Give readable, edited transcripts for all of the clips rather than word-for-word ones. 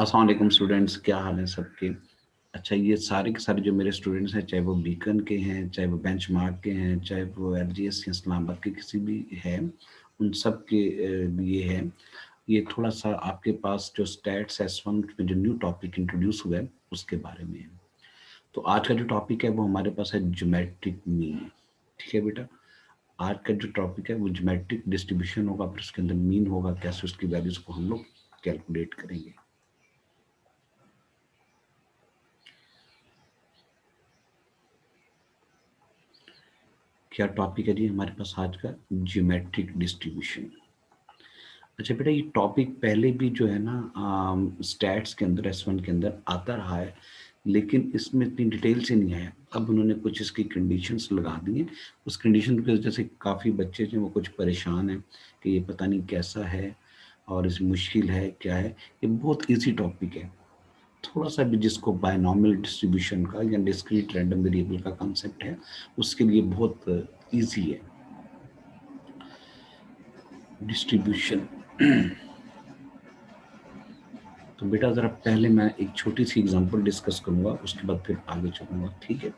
अस्सलाम वालेकुम स्टूडेंट्स, क्या हाल है सबके। अच्छा, ये सारे के सारे जो मेरे स्टूडेंट्स हैं, चाहे वो बीकन के हैं, चाहे वो बेंचमार्क के हैं, चाहे वो एलजीएस या इस्लामाबाद के किसी भी हैं, उन सब के लिए है। ये थोड़ा सा आपके पास जो स्टैट्स S1 में जो न्यू टॉपिक इंट्रोड्यूस हुआ है उसके बारे में है। तो आज का जो टॉपिक है वो हमारे पास है ज्योमेट्रिक मीन। ठीक है बेटा, आज का जो टॉपिक है वो ज्योमेट्रिक डिस्ट्रीब्यूशन होगा, फिर उसके अंदर मीन होगा, कैसे उसकी वैल्यूज को हम लोग कैलकुलेट करेंगे। क्या टॉपिक है जी हमारे पास आज का? Geometric distribution. अच्छा बेटा, ये टॉपिक पहले भी जो है ना स्टैट्स के अंदर S1 के अंदर आता रहा है, लेकिन इसमें इतनी डिटेल से नहीं आया। अब उन्होंने कुछ इसकी कंडीशंस लगा दी हैं। उस कंडीशन की वजह से काफ़ी बच्चे जो हैं वो कुछ परेशान हैं कि ये पता नहीं कैसा है और इस मुश्किल है क्या है। ये बहुत ईजी टॉपिक है। थोड़ा सा भी जिसको बायनॉमियल डिस्ट्रीब्यूशन का या डिस्क्रीट रैंडम वेरिएबल का कंसेप्ट है, उसके लिए बहुत ईजी है डिस्ट्रीब्यूशन। तो बेटा ज़रा पहले मैं एक छोटी सी एग्जांपल डिस्कस करूंगा, उसके बाद फिर आगे चलूंगा। ठीक है,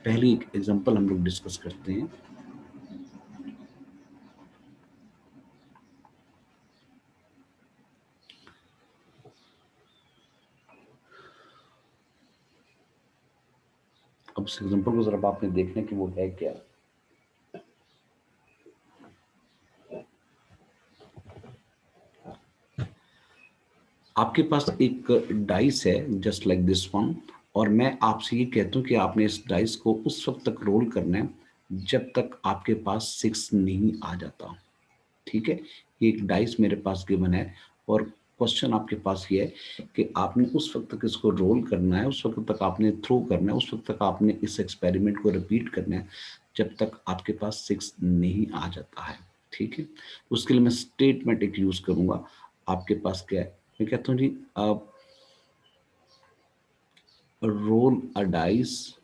पहली एक एग्जांपल हम लोग डिस्कस करते हैं। अब इस एग्जांपल को ज़रा आपने देखना कि वो है क्या। आपके पास एक डाइस है जस्ट लाइक दिस वन, और मैं आपसे ये कहता हूँ कि आपने इस डाइस को उस वक्त तक रोल करना है जब तक आपके पास 6 नहीं आ जाता। ठीक है, ये एक डाइस मेरे पास गिवन है और क्वेश्चन आपके पास ये है कि आपने उस वक्त तक इसको रोल करना है, उस वक्त तक आपने थ्रो करना है, उस वक्त तक आपने इस एक्सपेरिमेंट को रिपीट करना है जब तक आपके पास 6 नहीं आ जाता है। ठीक है, उसके लिए मैं स्टेटमेंट एक यूज करूंगा। आपके पास क्या है, मैं कहता हूँ जी, आप roll a dice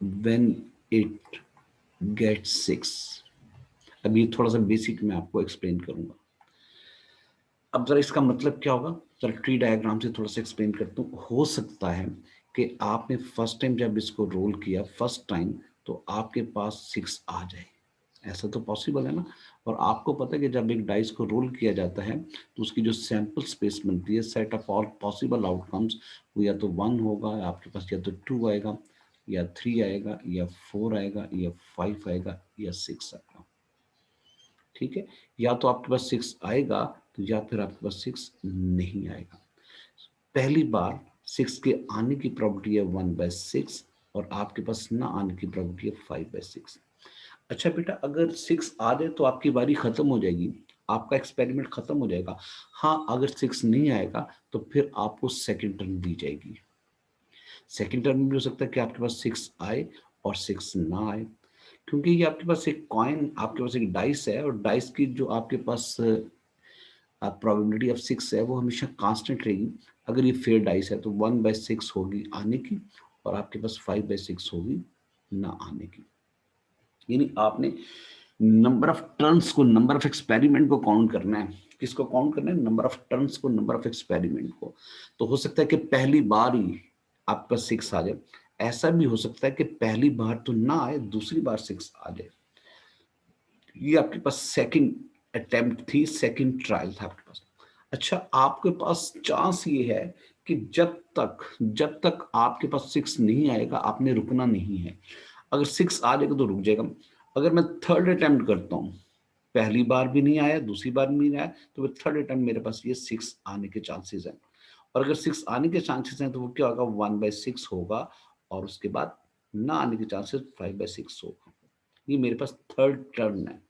when it gets 6। अब ये थोड़ा सा बेसिक मैं आपको एक्सप्लेन करूंगा। अब जरा इसका मतलब क्या होगा, जरा ट्री डायग्राम से थोड़ा सा एक्सप्लेन करता हूँ। हो सकता है कि आपने फर्स्ट टाइम जब इसको रोल किया फर्स्ट टाइम, तो आपके पास 6 आ जाए। ऐसा तो पॉसिबल है ना। और आपको पता है कि जब एक डाइस को रोल किया जाता है तो उसकी जो सैंपल स्पेस बनती है, set of all possible outcomes, वो या तो 1 होगा आपके पास, या तो 2 आएगा, या 3 आएगा, या 4 आएगा, या 5 आएगा, या 6 आएगा। ठीक है, या तो आपके पास 6 आएगा तो या फिर आपके पास 6 नहीं आएगा। पहली बार 6 के आने की प्रॉपर्टी है 1/6 और आपके पास ना आने की प्रॉपर्टी है 5/6। अच्छा बेटा, अगर 6 आ जाए तो आपकी बारी खत्म हो जाएगी, आपका एक्सपेरिमेंट खत्म हो जाएगा। हाँ, अगर 6 नहीं आएगा तो फिर आपको सेकंड टर्म दी जाएगी। सेकंड टर्म में भी हो सकता है कि आपके पास 6 आए और 6 ना आए, क्योंकि ये आपके पास एक कॉइन, आपके पास एक डाइस है, और डाइस की जो आपके पास प्रोबेबिलिटी ऑफ 6 है वो हमेशा कांस्टेंट रहेगी। अगर ये फेयर डाइस है तो 1/6 होगी आने की, और आपके पास 5/6 होगी ना आने की। यानी आपने नंबर ऑफ टर्न्स को, नंबर ऑफ एक्सपेरिमेंट को काउंट करना है। किसको काउंट करना है? नंबर ऑफ टर्न्स को, नंबर ऑफ एक्सपेरिमेंट को। तो हो सकता है कि पहली बार ही आपका 6 आ जाए, ऐसा भी हो सकता है कि पहली बार तो ना आए, दूसरी बार 6 आ जाए। ये आपके पास सेकंड अटेम्प्ट थी, सेकंड ट्रायल था आपके पास। अच्छा, आपके पास चांस ये है कि जब तक आपके पास 6 नहीं आएगा आपने रुकना नहीं है। अगर 6 आ जाएगा तो रुक जाएगा। अगर मैं थर्ड अटेम्प्ट करता हूँ, पहली बार भी नहीं आया, दूसरी बार भी नहीं आया, तो थर्ड अटेम्प्ट मेरे पास ये 6 आने के चांसेस हैं। और अगर 6 आने के चांसेस हैं तो वो क्या होगा, 1/6 होगा, और उसके बाद ना आने के चांसेस 5/6 होगा। ये मेरे पास थर्ड टर्न है,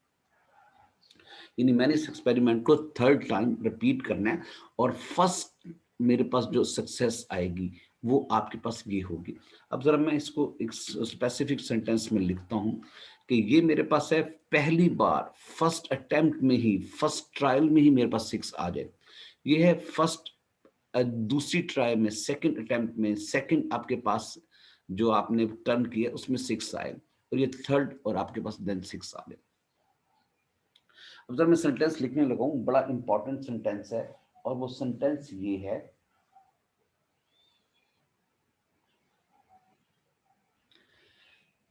यानी मैंने इस एक्सपेरिमेंट को थर्ड टाइम रिपीट करना है, और फर्स्ट मेरे पास जो सक्सेस आएगी वो आपके पास ये होगी। अब जरा मैं इसको एक स्पेसिफिक सेंटेंस में लिखता हूं कि ये मेरे पास है पहली बार, फर्स्ट अटेम्प्ट में ही, फर्स्ट ट्रायल में ही मेरे पास 6 आ जाए। ये है फर्स्ट, दूसरी ट्रायल में, सेकंड अटेम्प्ट में, सेकंड आपके पास जो आपने टर्न किया उसमें 6 आए, और ये थर्ड और आपके पास देन 6 आ गए। अब जब मैं सेंटेंस लिखने लगा हूं, बड़ा इंपॉर्टेंट सेंटेंस है, और वो सेंटेंस ये है,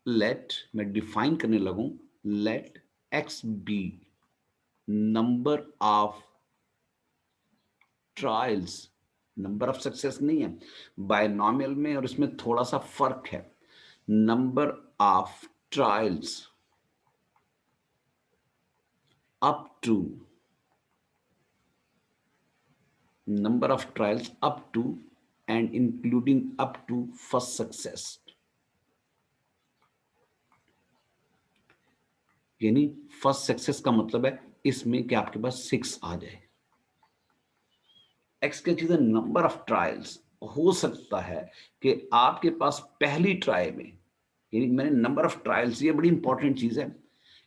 लेट, मैं डिफाइन करने लगूं, let x be number of trials, number of success नहीं है, बायनॉमियल में और इसमें थोड़ा सा फर्क है। Number of trials up to, number of trials up to and including up to first success, यानी फर्स्ट सक्सेस का मतलब है इसमें कि आपके पास 6 आ जाए। एक्स क्या चीज है, नंबर ऑफ ट्रायल्स। हो सकता है कि आपके पास पहली ट्राई में, यानी मैंने नंबर ऑफ ट्रायल्स, ये बड़ी इंपॉर्टेंट चीज है,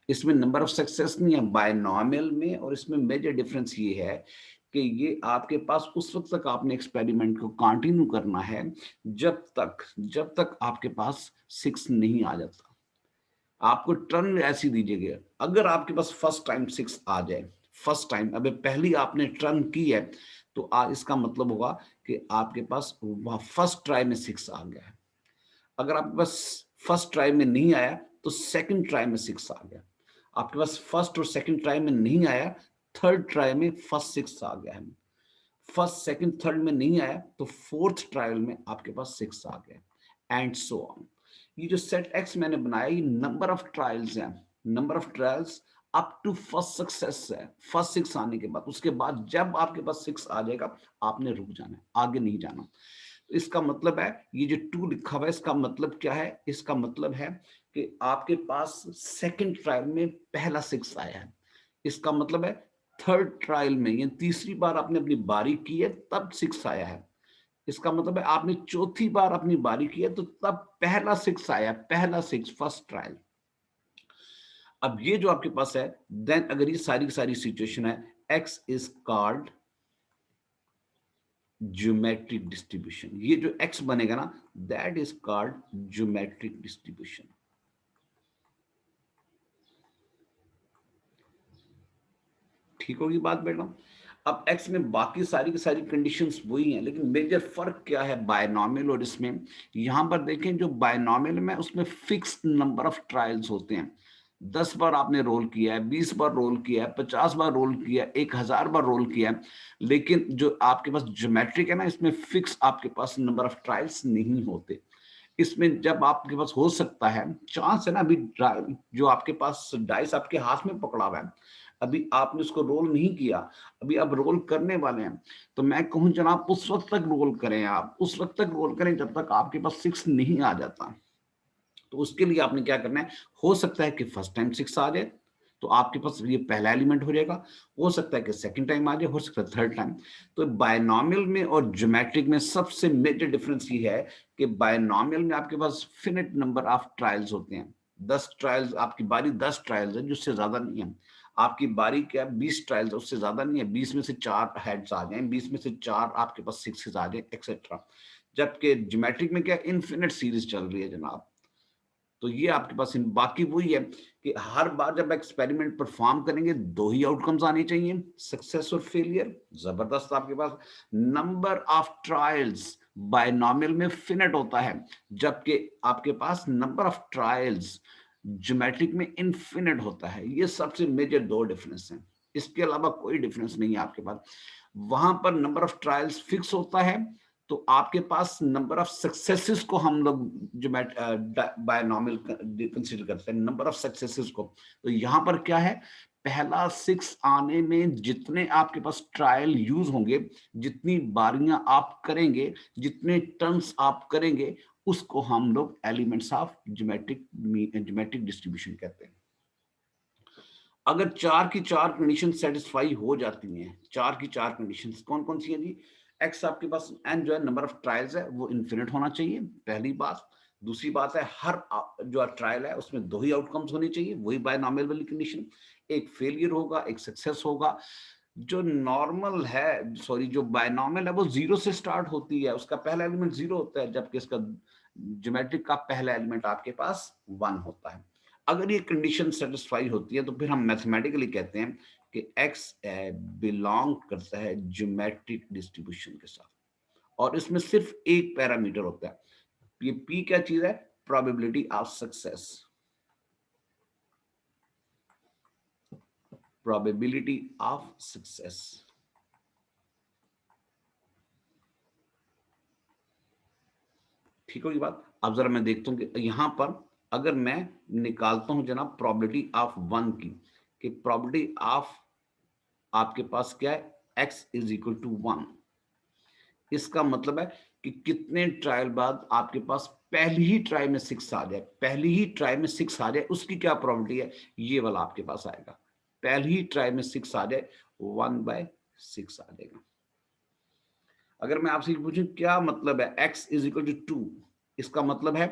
इसमें नंबर ऑफ सक्सेस नहीं है बायनॉमियल में, और इसमें मेजर डिफरेंस ये है कि ये आपके पास उस वक्त तक आपने एक्सपेरिमेंट को कंटिन्यू करना है जब तक आपके पास 6 नहीं आ जाता। आपको टर्न ऐसी दीजिएगा, अगर आपके पास फर्स्ट टाइम 6 आ जाए, फर्स्ट टाइम, अबे पहली आपने टर्न की है, तो इसका मतलब होगा कि आपके पास फर्स्ट ट्राई में 6 आ गया है। अगर आपके पास फर्स्ट ट्राई में नहीं आया तो सेकंड ट्राई में 6 आ गया। आपके पास फर्स्ट और सेकंड ट्राई में नहीं आया, थर्ड ट्राई में फर्स्ट 6 आ गया है। फर्स्ट सेकंड थर्ड में नहीं आया तो फोर्थ ट्रायल में आपके पास 6 आ गया, एंड सो ऑन। ये जो सेट एक्स मैंने बनाया, ये नंबर ऑफ ट्रायल्स है, number of trials up to first success है। फर्स्ट 6 आने के बाद, उसके बाद जब आपके पास 6 आ जाएगा, आपने रुक जाना है, आगे नहीं जाना। तो इसका मतलब है, ये जो 2 लिखा हुआ है, इसका मतलब क्या है, इसका मतलब है कि आपके पास सेकंड ट्रायल में पहला 6 आया है। इसका मतलब है थर्ड ट्रायल में, ये तीसरी बार आपने अपनी बारी की है तब 6 आया है। इसका मतलब है आपने चौथी बार अपनी बारी की है तो तब पहला 6 आया, पहला 6, फर्स्ट ट्रायल। अब ये जो आपके पास है, देन अगर ये सारी की सारी सिचुएशन है, X is called geometric distribution. ये जो एक्स बनेगा ना, that is called geometric distribution. ठीक होगी बात बेटा। अब एक्स में बाकी सारी की सारी कंडीशंस वही हैं, लेकिन मेजर फर्क क्या है बायनॉमियल और इसमें। यहां पर देखें, जो बायनॉमियल में उसमें फिक्स्ड नंबर ऑफ ट्रायल्स होते हैं। 10 बार आपने रोल किया है, 20 बार रोल किया है, 50 बार रोल किया है, 1000 बार रोल किया है। लेकिन जो आपके पास ज्योमेट्रिक है ना, इसमें फिक्स आपके पास नंबर ऑफ ट्रायल्स नहीं होते। इसमें जब आपके पास हो सकता है, चांस है ना, अभी जो आपके पास डाइस आपके हाथ में पकड़ा हुआ है, अभी आपने उसको रोल नहीं किया, अभी आप रोल करने वाले हैं, तो मैं कहूं जनाब उस वक्त तक रोल करें, आप उस वक्त तक रोल करें जब तक आपके पास 6 नहीं आ जाता। तो उसके लिए आपने क्या करना है, हो सकता है कि फर्स्ट टाइम 6 आ जाए तो आपके पास ये पहला एलिमेंट हो जाएगा, हो सकता है कि सेकंड टाइम आ जाए, हो सकता है थर्ड टाइम। तो बायनॉमियल में और ज्योमेट्रिक में सबसे मेजर डिफरेंस ये है कि बायनॉमियल में आपके पास फिनिट नंबर ऑफ ट्रायल्स होते हैं। 10 ट्रायल्स, आपकी बारी 10 ट्रायल्स है, जिससे ज्यादा नहीं है। आपकी बारी क्या 20 ट्रायल्स, उससे ज्यादा नहीं है। 20 में से 4 हेड्स आ जाए, 20 में से 4 आपके पास 6 आ जाए, एक्सेट्रा। जबकि ज्योमेट्रिक में क्या इनफिनिट सीरीज चल रही है जनाब। तो ये आपके पास बाकी वही है कि हर बार जब एक्सपेरिमेंट परफॉर्म करेंगे, 2 ही आउटकम्स आने चाहिए, सक्सेस और फेलियर। जबरदस्त आपके पास नंबर ऑफ ट्रायल्स बायनॉमियल में फिनिट होता है, जबकि आपके पास नंबर ऑफ ट्रायल्स ज्योमेट्रिक में इनफिनिट होता है। ये सबसे मेजर 2 डिफरेंस हैं, इसके अलावा कोई डिफरेंस नहीं है आपके पास। वहां पर नंबर ऑफ ट्रायल्स फिक्स होता है, तो आपके पास नंबर ऑफ सक्सेसेस को हम लोग जो बायनॉमियल कंसीडर करते हैं, नंबर ऑफ सक्सेसेस को। तो यहां पर क्या है, पहला 6 आने में जितने आपके पास ट्रायल यूज होंगे, जितनी बारियां आप करेंगे, जितने टर्न्स आप करेंगे, उसको हम लोग एलिमेंट्स ऑफ ज्योमेट्रिक डिस्ट्रीब्यूशन कहते हैं। अगर 4 की 4 कंडीशन सेटिस्फाई हो जाती हैं, 4 की 4 कंडीशन कौन कौन सी है जी, एक्स आपके पास एन जो है नंबर ऑफ ट्रायल्स है वो इन्फिनिट होना चाहिए, पहली बात। दूसरी बात है, हर जो ट्रायल है उसमें 2 ही आउटकम्स होने चाहिए, वही बायनॉमियल वाली कंडीशन। एक फेलियर होगा, एक सक्सेस होगा। जो नॉर्मल है, सॉरी, जो बायनॉमियल है वो 0 से स्टार्ट होती है, उसका पहला एलिमेंट 0 होता है, जबकि इसका ज्योमेट्रिक का पहला एलिमेंट आपके पास 1 होता है। अगर ये कंडीशन सेटिस्फाई होती है तो फिर हम मैथमेटिकली कहते हैं कि एक्स बिलोंग करता है ज्योमेट्रिक डिस्ट्रीब्यूशन के साथ, और इसमें सिर्फ एक पैरामीटर होता है। ये पी क्या चीज है? Probability of success. Probability of success. ठीक होगी बात। अब जरा मैं देखता हूं कि यहां पर अगर मैं निकालता हूं जनाब प्रोबेबिलिटी ऑफ वन की, कि प्रोबेबिलिटी ऑफ आपके पास क्या है? X is equal to one. इसका मतलब है कि कितने ट्रायल बाद आपके पास पहली ही ट्राई में सिक्स आ जाए, पहली ही ट्राई में सिक्स आ जाए, उसकी क्या प्रोबेबिलिटी है? ये वाला आपके पास आएगा। पहली ही ट्राई में सिक्स आ जाए, 1/6 आ जाएगा। अगर मैं आपसे पूछूं क्या मतलब है एक्स इज इक्वल टू 2, इसका मतलब है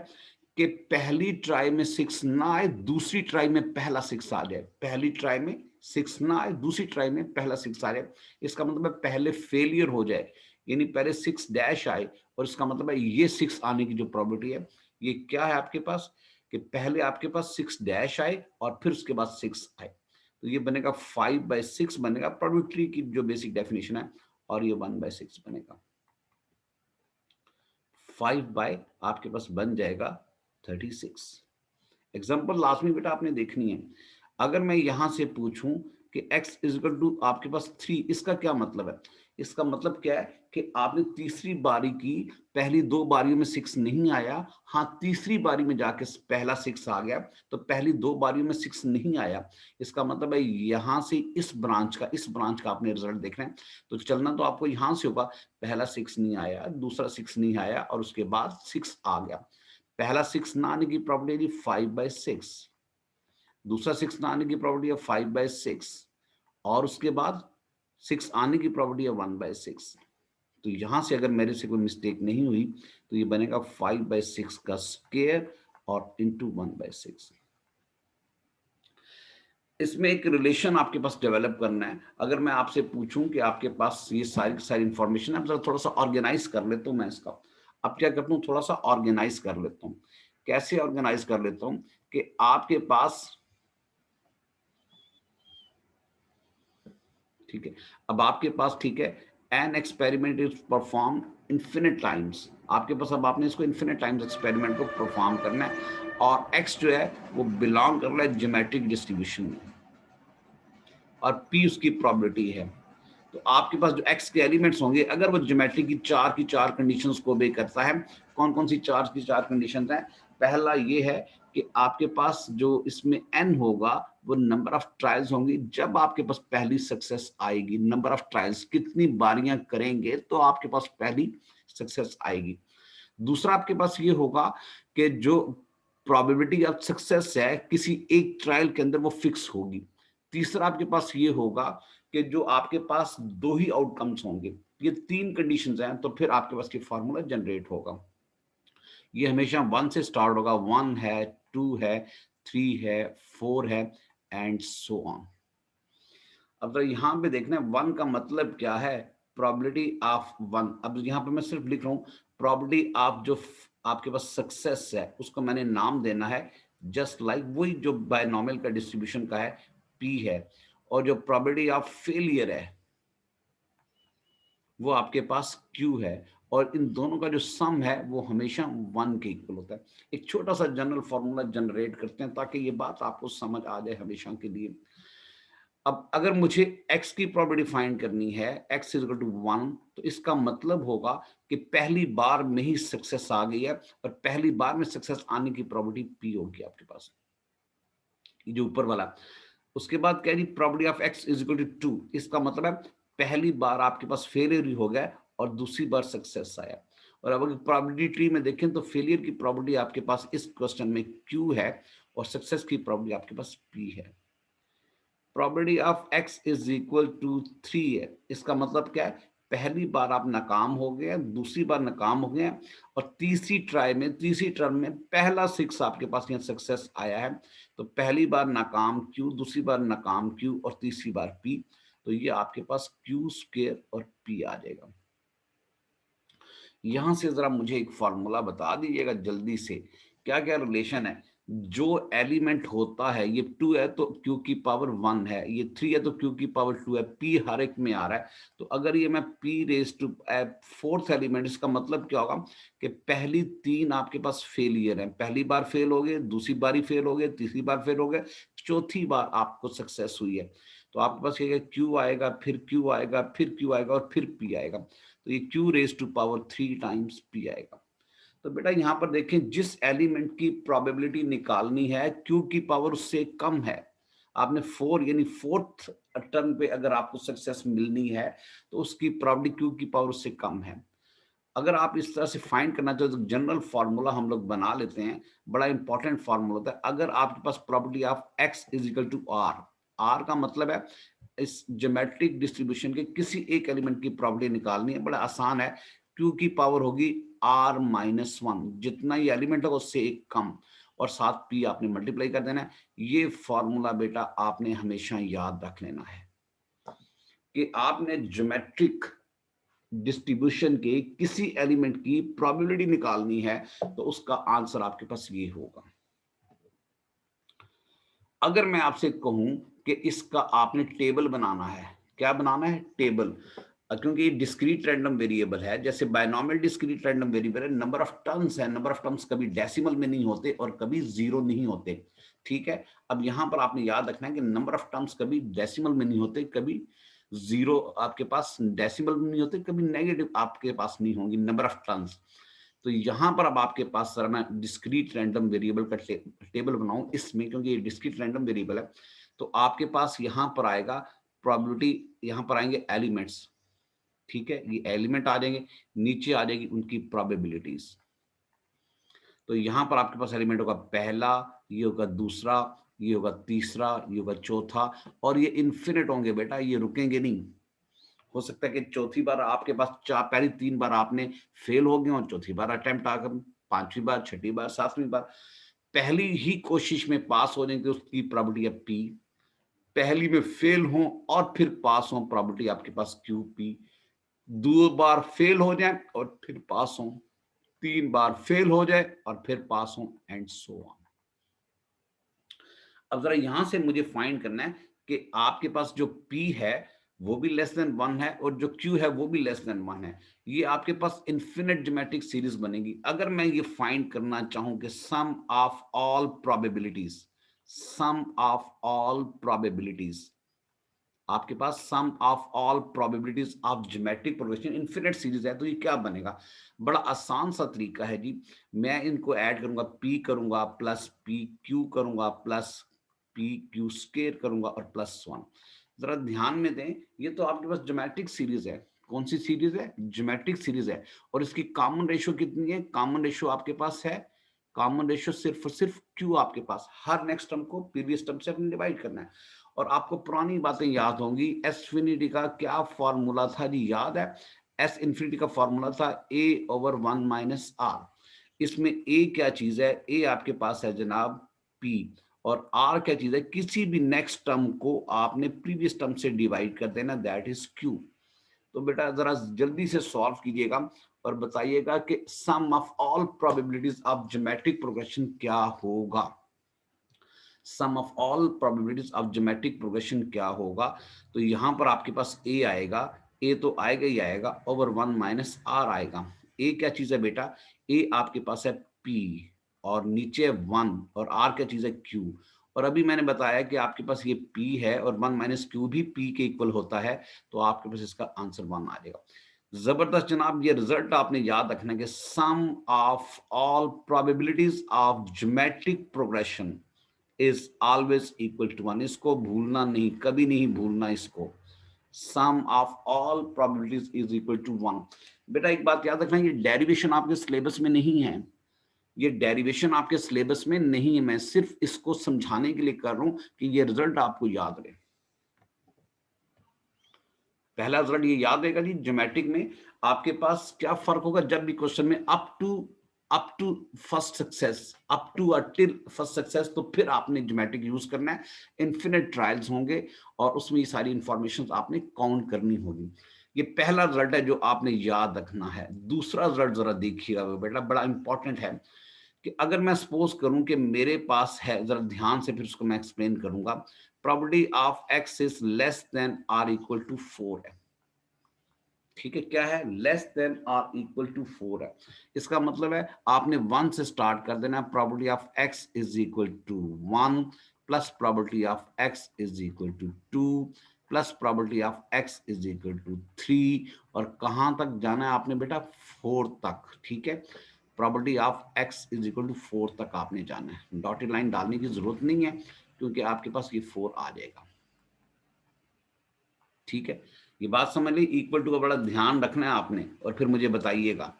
कि पहली ट्राई में सिक्स ना आए, दूसरी ट्राई में पहला सिक्स आ जाए। पहली ट्राई में सिक्स ना आए, दूसरी ट्राई में पहला सिक्स आ जाए। इसका मतलब है पहले फेलियर हो जाए, यानी पहले सिक्स डैश आए, और इसका मतलब है ये सिक्स आने की जो प्रोबेबिलिटी है, ये क्या है आपके पास? कि पहले आपके पास सिक्स डैश आए और फिर उसके बाद सिक्स आए, तो ये बनेगा 5/6 बनेगा प्रोबेबिलिटी की जो बेसिक डेफिनेशन है, और ये 1/6 बनेगा। 5 बाय आपके पास बन जाएगा 36। एग्जाम्पल लास्ट में बेटा आपने देखनी है। अगर मैं यहां से पूछूं कि x इज इक्वल टू आपके पास 3, इसका क्या मतलब है? इसका मतलब क्या है कि आपने तीसरी बारी की, पहली दो बारियों में सिक्स नहीं आया, हाँ तीसरी बारी में जाके पहला सिक्स आ गया, तो पहली दो बारियों में सिक्स नहीं आया। इसका मतलब है यहां से इस ब्रांच का आपने रिजल्ट देखना है, तो चलना तो आपको यहां से होगा। पहला सिक्स नहीं आया, दूसरा सिक्स नहीं आया, और उसके बाद सिक्स आ गया। पहला सिक्स ना आने की प्रोबेबिलिटी 5/6, दूसरा सिक्स ना आने की प्रोबेबिलिटी है 5/6, और उसके बाद सिक्स आने की प्रोबेबिलिटी है 1/6। तो यहां से अगर मेरे से कोई मिस्टेक नहीं हुई, तो ये बनेगा 5/6 का स्क्वायर और इंटू 1/6। इसमें एक रिलेशन आपके पास डेवलप करना है। अगर मैं आपसे पूछूं कि आपके पास ये सारी सारी इंफॉर्मेशन है, जरा थोड़ा सा ऑर्गेनाइज कर लेता हूं मैं इसका। अब क्या करता हूं, थोड़ा सा ऑर्गेनाइज कर लेता हूं। कैसे ऑर्गेनाइज कर लेता हूं कि आपके पास, ठीक है, अब आपके पास, ठीक है, an experiment is perform infinite times. आपके पास अब आपने इसको इन्फिनिट टाइम्स एक्सपेरिमेंट को परफॉर्म करना है, और एक्स जो है वो बिलोंग कर रहा है ज्योमेट्रिक डिस्ट्रीब्यूशन में, और पी उसकी प्रोबेबिलिटी है। तो आपके पास जो एक्स के एलिमेंट्स होंगे, अगर वो ज्योमेट्री की चार कंडीशंस को ओबे करता है, कौन कौन सी चार की चार कंडीशंस हैं? पहला ये है कि आपके पास जो इसमें एन होगा, वो नंबर ऑफ ट्रायल्स होंगी जब आपके पास पहली सक्सेस आएगी। नंबर ऑफ ट्रायल्स, कितनी बारियां करेंगे तो आपके पास पहली सक्सेस आएगी। दूसरा आपके पास ये होगा कि जो प्रोबेबिलिटी ऑफ सक्सेस है किसी एक ट्रायल के अंदर, वो फिक्स होगी। तीसरा आपके पास ये होगा कि जो आपके पास दो ही आउटकम्स होंगे, ये तीन कंडीशंस हैं, तो फिर आपके पास ये फॉर्मूला जनरेट होगा। ये हमेशा वन से स्टार्ट होगा, वन है, टू है, थ्री है, फोर है, एंड सो ऑन। अब तो यहां पे देखना है वन का मतलब क्या है, प्रोबेबिलिटी ऑफ वन। अब यहां पे मैं सिर्फ लिख रहा हूं प्रोबेबिलिटी ऑफ जो आपके पास सक्सेस है, उसको मैंने नाम देना है जस्ट लाइक वही जो बायनॉमियल का डिस्ट्रीब्यूशन का है, पी है, और जो प्रोबेबिलिटी ऑफ फेलियर है वो आपके पास क्यू है, और इन दोनों का जो सम है वो हमेशा वन के इक्वल होता है। एक छोटा सा जनरल फॉर्मूला जनरेट करते हैं ताकि ये बात आपको समझ आ जाए हमेशा के लिए। अब अगर मुझे x की प्रोबेबिलिटी फाइंड करनी है, x इज इक्वल टू 1, तो इसका मतलब होगा कि पहली बार में ही सक्सेस आ गई है, और पहली बार में सक्सेस आने की प्रोबेबिलिटी p होगी आपके पास, ये जो ऊपर वाला। उसके बाद कह रही probability of x is equal to 2, इसका मतलब है पहली बार आपके पास फेलियर ही हो गया और दूसरी बार सक्सेस आया। और अब अगर प्रोबेबिलिटी ट्री में देखें तो फेलियर की प्रोबेबिलिटी आपके पास इस क्वेश्चन में q है, और सक्सेस की प्रोबेबिलिटी आपके पास p है। Probability of x is equal to 3 है, इसका मतलब क्या है, पहली बार आप नाकाम हो गए, दूसरी बार नाकाम हो गए, और तीसरी टर्म में पहला सिक्स आपके पास यहाँ सक्सेस आया है। तो पहली बार नाकाम q, दूसरी बार नाकाम q, और तीसरी बार p, तो ये आपके पास q स्क्वायर और p आ जाएगा। यहां से जरा मुझे एक फॉर्मूला बता दीजिएगा जल्दी से, क्या क्या रिलेशन है। जो एलिमेंट होता है, ये 2 है तो q की पावर 1 है, ये 3 है तो q की पावर 2 है, p हर एक में आ रहा है। तो अगर ये मैं p raise to fourth element, इसका मतलब क्या होगा कि पहली 3 आपके पास फेलियर है, पहली बार फेल हो गए, दूसरी बार फेल हो गए, तीसरी बार फेल हो गए, चौथी बार आपको सक्सेस हुई है। तो आपके पास क्या q आएगा, फिर q आएगा, फिर q आएगा और फिर p आएगा। तो ये q raise to power 3 times p आएगा। तो बेटा यहाँ पर देखें, जिस एलिमेंट की प्रोबेबिलिटी निकालनी है q की पावर उससे कम है, आपने 4 यानी फोर्थ टर्म पे अगर आपको सक्सेस मिलनी है तो उसकी प्रोबेबिलिटी q की पावर उससे कम है। अगर आप इस तरह से फाइंड करना चाहते हो तो जनरल फार्मूला हम लोग बना लेते हैं, बड़ा इंपॉर्टेंट फार्मूला होता है। अगर आपके पास probability of x is equal to r, r का मतलब है इस ज्योमेट्रिक डिस्ट्रीब्यूशन के किसी एक एलिमेंट की प्रोबेबिलिटी निकालनी है, बड़ा आसान है। q की पावर होगी r माइनस 1, जितना ही एलिमेंट होगा उससे एक कम, और साथ p आपने मल्टीप्लाई कर देना है। ये फॉर्मूला बेटा आपने हमेशा याद रख लेना है कि आपने ज्योमेट्रिक डिस्ट्रीब्यूशन के किसी एलिमेंट की प्रोबेबिलिटी निकालनी है तो उसका आंसर आपके पास ये होगा। अगर मैं आपसे कहूं कि इसका आपने टेबल बनाना है, क्या बनाना है, टेबल, क्योंकि ये डिस्क्रीट रैंडम वेरिएबल है, जैसे बायनॉमियल डिस्क्रीट रैंडम वेरिएबल है, नंबर ऑफ टर्म्स है, नंबर ऑफ टर्म्स कभी डेसिमल में नहीं होते और कभी जीरो नहीं होते, ठीक है। अब यहां पर आपने याद रखना है कि नंबर ऑफ टर्म्स कभी डेसिमल में नहीं होते, कभी जीरो आपके पास डेसिमल में नहीं होते, कभी नेगेटिव आपके पास नहीं होंगी नंबर ऑफ टर्म्स। तो यहां पर अब आपके पास सर मैं डिस्क्रीट रैंडम वेरिएबल का टेबल बनाऊं इसमें, क्योंकि ये डिस्क्रीट रैंडम वेरिएबल है, तो आपके पास यहां पर आएगा प्रोबेबिलिटी, यहां पर आएंगे एलिमेंट्स, ठीक है, ये एलिमेंट आ जाएंगे, नीचे आ जाएगी उनकी प्रोबेबिलिटीज। तो यहां पर आपके पास एलिमेंट होगा पहला, ये होगा दूसरा, ये होगा तीसरा, ये होगा चौथा, और ये इन्फिनिट होंगे बेटा, ये रुकेंगे नहीं। हो सकता है कि चौथी बार आपके पास पहली 3 बार आपने फेल हो गए और चौथी बार अटेम्प्ट आकर, पांचवी बार, छठी बार, सातवीं बार पहली ही कोशिश में पास हो जाएंगे, उसकी प्रोबेबिलिटी है पी। पहली में फेल हो और फिर पास हो, प्रोबेबिलिटी आपके पास क्यू पी। 2 बार फेल हो जाए और फिर पास हो, 3 बार फेल हो जाए और फिर पास हो, एंड सो ऑन। अब जरा यहां से मुझे फाइंड करना है कि आपके पास जो P है वो भी लेस देन 1 है और जो Q है वो भी लेस देन 1 है। ये आपके पास इन्फिनिट ज्योमेट्रिक सीरीज बनेगी। अगर मैं ये फाइंड करना चाहूं कि sum of all probabilities, sum of all probabilities, आपके पास sum of all probabilities of geometric progression infinite series है, तो ये क्या बनेगा, बड़ा आसान सा तरीका है जी। मैं इनको ऐड करूंगा, P करूंगा प्लस पी क्यू करूंगा प्लस पी क्यू स्क्वायर करूंगा और प्लस 1। जरा ध्यान में दें, ये तो आपके पास ज्योमेट्रिक सीरीज है। कौन सी सीरीज है, ज्योमेट्रिक सीरीज है। और इसकी कॉमन रेशियो कितनी है, कॉमन रेशियो आपके पास है, कॉमन रेशियो सिर्फ और सिर्फ Q आपके पास, हर नेक्स्ट टर्म को प्रीवियस टर्म से अपने डिवाइड करना है। और आपको पुरानी बातें याद होंगी, एस इन्फिनिटी का क्या फॉर्मूला था जी, याद है, एस इन्फिनिटी का फॉर्मूला था a/1 माइनस आर। इसमें a क्या चीज है, a आपके पास है जनाब p, और r क्या चीज है, किसी भी नेक्स्ट टर्म को आपने प्रीवियस टर्म से डिवाइड कर देना, दैट इज q। तो बेटा जरा जल्दी से सॉल्व कीजिएगा और बताइएगा कि sum of all probabilities of geometric progression क्या होगा, sum of all probabilities of geometric progression क्या होगा। तो यहां पर आपके पास a आएगा, a तो आएगा ही आएगा, ओवर 1 माइनस r आएगा। a क्या चीज है बेटा, a आपके पास है p और नीचे 1, और r क्या चीज है q। और अभी मैंने बताया कि आपके पास ये p है और 1 माइनस क्यू भी p के इक्वल होता है, तो आपके पास इसका आंसर 1 आ जाएगा। जबरदस्त जनाब, ये रिजल्ट आपने याद रखना कि sum of all probabilities of geometric progression is always equal to 1। इसको भूलना नहीं, कभी नहीं भूलना इसको, sum of all probabilities is equal to 1। बेटा एक बात याद रखना, ये डेरिवेशन आपके सिलेबस में नहीं है, ये डेरिवेशन आपके सिलेबस में नहीं है, मैं सिर्फ इसको समझाने के लिए कर रहा हूं कि ये रिजल्ट आपको याद रहे। पहला रिजल्ट ये याद रहेगा जी, ज्योमेट्रिक में आपके पास क्या फर्क होगा, जब भी क्वेश्चन में up to first success, up to till first success, तो फिर आपने ज्योमेट्रिक यूज करना है। इन्फिनिट ट्रायल्स होंगे और उसमें ये सारी इंफॉर्मेशन आपने काउंट करनी होगी। ये पहला रिजल्ट है जो आपने याद रखना है। दूसरा रिजल्ट जरा देखिएगा बेटा, बड़ा इंपॉर्टेंट है। कि अगर मैं सपोज करूं कि मेरे पास है, जरा ध्यान से फिर उसको मैं एक्सप्लेन करूंगा, probability of x is less than are equal to 4 है। ठीक है, क्या है, less than are equal to 4 है। इसका मतलब है आपने 1 से स्टार्ट कर देना। Probability of x is equal to 1 plus probability of x is equal to 2 plus probability of x is equal to 3, और कहां तक जाना है आपने बेटा, 4 तक। ठीक है, probability of x is equal to 4 तक आपने जाना है। डॉटेड लाइन डालने की जरूरत नहीं है क्योंकि आपके पास ये 4 आ जाएगा। ठीक है, ये बात समझ ली। इक्वल टू का बड़ा ध्यान रखना है आपने, और फिर मुझे बताइएगा।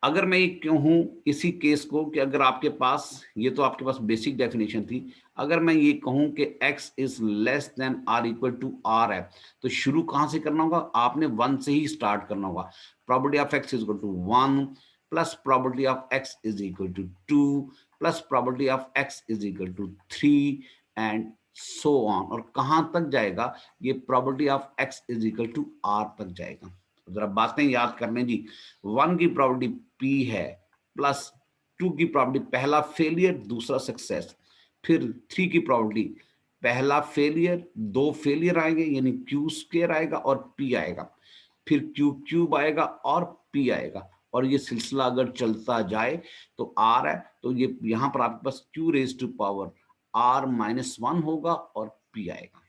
अगर मैं ये क्यों हूं इसी केस को कि अगर आपके पास, ये तो आपके पास बेसिक डेफिनेशन थी, अगर मैं ये कहूं कि x is less than are equal to r है, तो शुरू कहां से करना होगा, आपने 1 से ही स्टार्ट करना होगा। Probability of x is equal to 1 plus probability of x is equal to 2 plus probability of x is equal to 3 and so on. और कहां तक जाएगा, ये probability of x is equal to r तक जाएगा। जरा बातें याद करने जी। 1 की प्रोबेबिलिटी p है, प्लस 2 की प्रोबेबिलिटी पहला फेलियर दूसरा सक्सेस, फिर 3 की प्रोबेबिलिटी पहला फेलियर दो फेलियर आएंगे यानी q स्क्वायर आएगा और p आएगा, फिर q क्यूब आएगा और p आएगा, और ये सिलसिला अगर चलता जाए तो r है, तो ये यहां पर आपके पास q raise to power r-1 होगा और p आएगा।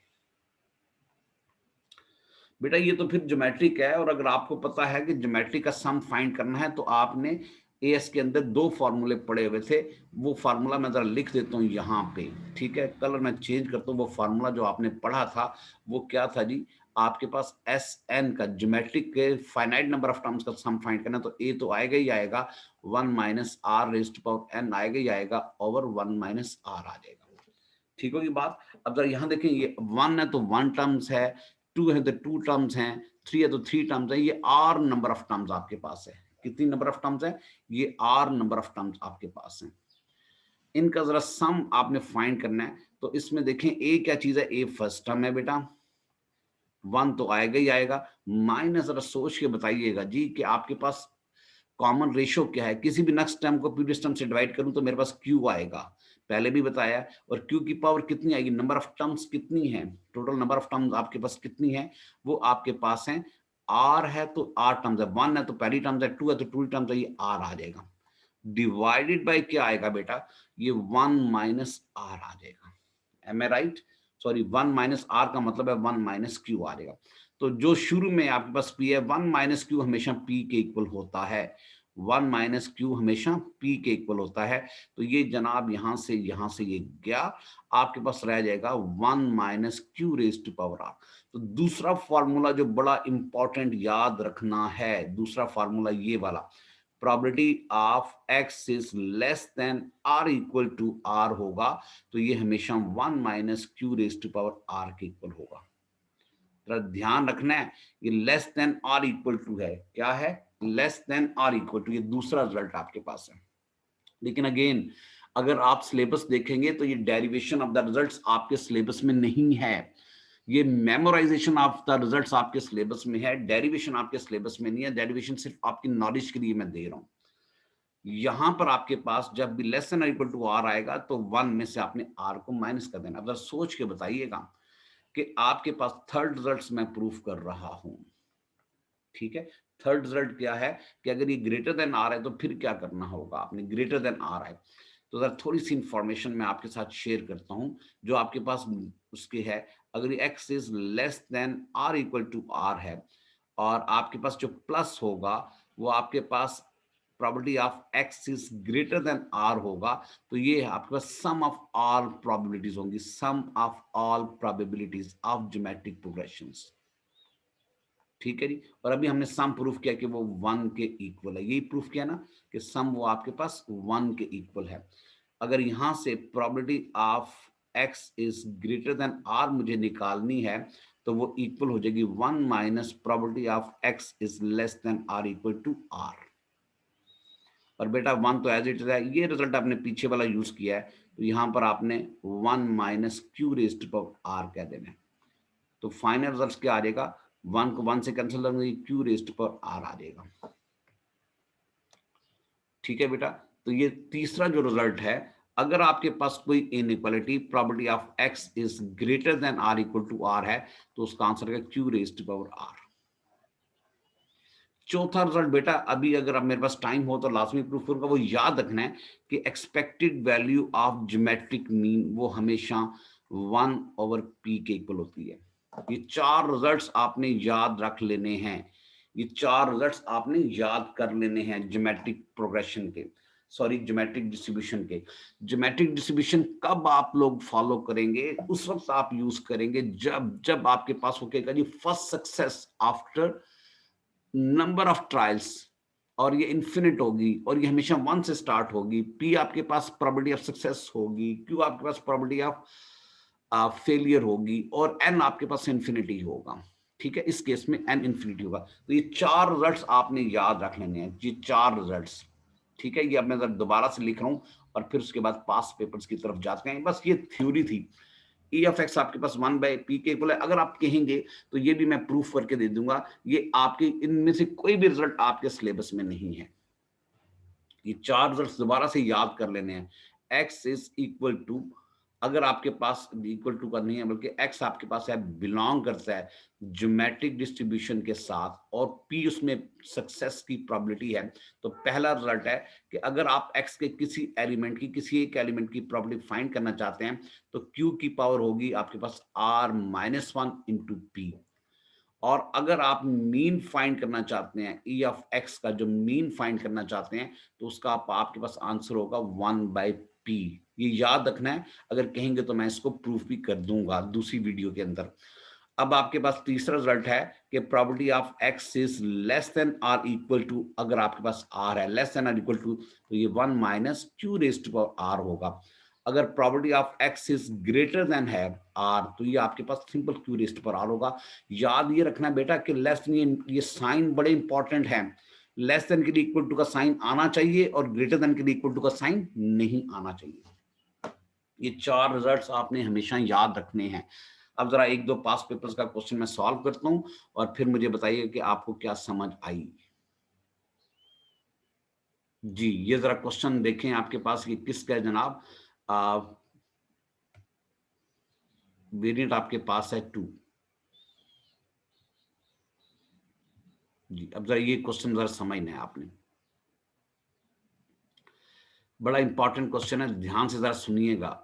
बेटा ये तो फिर ज्योमेट्रिक है, और अगर आपको पता है कि ज्योमेट्रिक का सम फाइंड करना है तो आपने एएस के अंदर 2 फॉर्मूले पड़े हुए थे। वो फार्मूला मैं जरा लिख देता हूँ यहाँ पे। ठीक है, कलर मैं चेंज करता हूँ। वो फार्मूला जो आपने पढ़ा था वो क्या था जी, आपके पास एस एन का ज्योमेट्रिक के फाइनाइट नंबर ऑफ टर्म्स का सम फाइंड करना, तो ए तो आएगा ही आएगा, 1 minus r raise to power n आएगा ही आएगा, ओवर 1 माइनस आर आ जाएगा। ठीक होगी बात। अब जरा यहाँ देखें, ये 1 है तो 1 टर्म्स है, 2 है तो 2 टर्म्स हैं, 3 है तो 3 टर्म्स है। ये आर नंबर ऑफ टर्म्स आपके पास है। कितनी नंबर ऑफ टर्म्स है, ये आर नंबर ऑफ टर्म्स आपके पास है। इनका जरा सम आपने फाइंड करना है। तो इसमें देखें ए क्या चीज है, ए फर्स्ट टर्म है बेटा, 1 तो आएगा ही आएगा। माइनस जरा सोच के बताइएगा जी कि आपके पास कॉमन रेशियो क्या है। किसी भी नेक्स्ट टर्म को प्रीवियस टर्म से डिवाइड करूं तो मेरे पास क्यू आएगा, पहले भी बताया। और क्यू की पावर कितनी आएगी, नंबर ऑफ टर्म्स कितनी है, टोटल नंबर ऑफ टर्म्स आपके पास कितनी है, वो आपके पास है आर है तो आर टर्म्स है, 1 है तो पहली टर्म्स है, 2 है तो 2 टर्म्स है, ये आर आ जाएगा। डिवाइडेड बाय क्या आएगा बेटा, ये 1 माइनस आर आ जाएगा। Am I right, sorry 1 minus r का मतलब है 1 माइनस क्यू आ जाएगा। तो जो शुरू में आपके पास पी है, 1 माइनस क्यू हमेशा पी के इक्वल होता है, 1 माइनस क्यू हमेशा पी के इक्वल होता है। तो ये जनाब यहां से ये गया, आपके पास रह जाएगा 1 minus q raise to power r. तो दूसरा फॉर्मूला जो बड़ा इंपॉर्टेंट याद रखना है, दूसरा फॉर्मूला ये वाला, probability of x is less than r equal to r होगा, तो ये हमेशा 1 minus q raise to power r के इक्वल होगा। तो ध्यान रखना है, ये less than are equal to है, क्या है, less than are equal to, ये दूसरा रिजल्ट आपके पास है। लेकिन अगेन अगर आप सिलेबस देखेंगे तो ये डेरिवेशन ऑफ द रिजल्ट्स आपके सिलेबस में नहीं है, ये मेमोराइजेशन ऑफ द रिजल्ट्स आपके सिलेबस में है, डेरिवेशन आपके सिलेबस में नहीं है। डेरिवेशन सिर्फ आपकी नॉलेज के लिए मैं दे रहा हूं। यहां पर आपके पास जब भी less than equal to r आएगा तो 1 में से आपने आर को माइनस कर देना। अब जरा सोच के बताइएगा कि आपके पास थर्ड रिजल्ट्स मैं प्रूफ कर रहा हूं। ठीक है, थर्ड रिजल्ट क्या है कि अगर ये ग्रेटर देन आर है तो फिर क्या करना होगा आपने, ग्रेटर देन आर है तो जरा थोड़ी सी इंफॉर्मेशन मैं आपके साथ शेयर करता हूं जो आपके पास उसके है। अगर ये x is less than are equal to r है और आपके पास जो प्लस होगा वो आपके पास probability of x is greater than r होगा, तो ये आपके पास सम ऑफ ऑल प्रोबेबिलिटीज होंगी, sum of all probabilities of geometric progressions. ठीक है जी, और अभी हमने सम प्रूफ किया कि वो 1 के इक्वल है, यही प्रूफ किया ना कि सम वो आपके पास 1 के इक्वल है। अगर यहां से probability of x is greater then r मुझे निकालनी है तो वो इक्वल हो जाएगी 1 minus probability of x is less than r equal to r। और बेटा 1 तो एज इट इज है, ये रिजल्ट आपने पीछे वाला यूज किया है तो यहां पर आपने 1 minus q raise to power r कह देना है। तो फाइनल रिजल्ट क्या आ जाएगा, 1 को 1 से कैंसिल करेंगे, q raise to power r आ जाएगा। ठीक है बेटा, तो ये तीसरा जो रिजल्ट है, अगर आपके पास कोई inequality probability of x is greater than are equal to r है, तो उसका आंसर है q raised to power r. चौथा रिजल्ट बेटा, अभी अगर अब मेरे पास टाइम हो तो लाजमी प्रूफ करूंगा, वो याद रखना है कि expected value of geometric mean वो हमेशा 1/p के इक्वल होती है। ये चार रिजल्ट्स आपने याद रख लेने हैं, ये चार रिजल्ट्स आपने याद कर लेने हैं ज्योमेट्रिक प्रोग्रेशन के, सॉरी ज्योमेट्रिक डिस्ट्रीब्यूशन के। ज्योमेट्रिक डिस्ट्रीब्यूशन कब आप लोग फॉलो करेंगे, उस वक्त आप यूज करेंगे जब जब आपके पास वो कहेगा जी first success after number of trials, और ये इन्फिनिट होगी और ये हमेशा 1 से स्टार्ट होगी। P आपके पास प्रोबेबिलिटी ऑफ सक्सेस होगी, Q आपके पास प्रोबेबिलिटी ऑफ फेलियर होगी, और N आपके पास इन्फिनिटी होगा। ठीक है, इस केस में N इन्फिनिटी होगा। तो ये चार रिजल्ट्स आपने याद रख लेने हैं, ये चार रिजल्ट्स। ठीक है, ये अब मैं दोबारा से लिख रहा हूं और फिर उसके बाद पास पेपर्स की तरफ जाते हैं। बस ये थ्योरी थी। E ऑफ एक्स आपके पास 1/p के इक्वल है। अगर आप कहेंगे तो ये भी मैं प्रूफ करके दे दूंगा, ये आपके इनमें से कोई भी रिजल्ट आपके सिलेबस में नहीं है। ये चार रिजल्ट दोबारा से याद कर लेने हैं। x इज इक्वल टू, अगर आपके पास इक्वल टू का नहीं है बल्कि x आपके पास है, बिलोंग करता है ज्योमेट्रिक डिस्ट्रीब्यूशन के साथ, और p उसमें सक्सेस की प्रोबेबिलिटी है। तो पहला रिजल्ट है कि अगर आप x के किसी एलिमेंट की, किसी एक एलिमेंट की प्रोबेबिलिटी फाइंड करना चाहते हैं, तो q की पावर होगी आपके पास r-1 इंटू p। और अगर आप मीन फाइंड करना चाहते हैं, ई ऑफ एक्स का जो मीन फाइंड करना चाहते हैं, तो उसका आपके पास आंसर होगा 1/p। ये याद रखना है, अगर कहेंगे तो मैं इसको प्रूफ भी कर दूंगा दूसरी वीडियो के अंदर। अब आपके पास तीसरा रिजल्ट है कि probability of x is less than are equal to, अगर आपके पास आर है less than are equal to, तो ये 1 minus q raised to power r होगा। अगर probability of x is greater than है आर, तो ये आपके पास simple q raised to power r होगा। याद ये रखना बेटा कि लेस देन, ये साइन बड़े इंपॉर्टेंट है। लेस देन के लिए इक्वल टू का साइन आना चाहिए और ग्रेटर देन के लिए इक्वल टू का साइन नहीं आना चाहिए। ये चार रिजल्ट्स आपने हमेशा याद रखने हैं। अब जरा एक दो पास पेपर्स का क्वेश्चन मैं सॉल्व करता हूं और फिर मुझे बताइए कि आपको क्या समझ आई। जी, ये जरा क्वेश्चन देखें आपके पास, ये किसका है जनाब। वेरिएंट आपके पास है 2। जी, अब जरा ये क्वेश्चन जरा समझना है आपने, बड़ा इंपॉर्टेंट क्वेश्चन है, ध्यान से जरा सुनिएगा।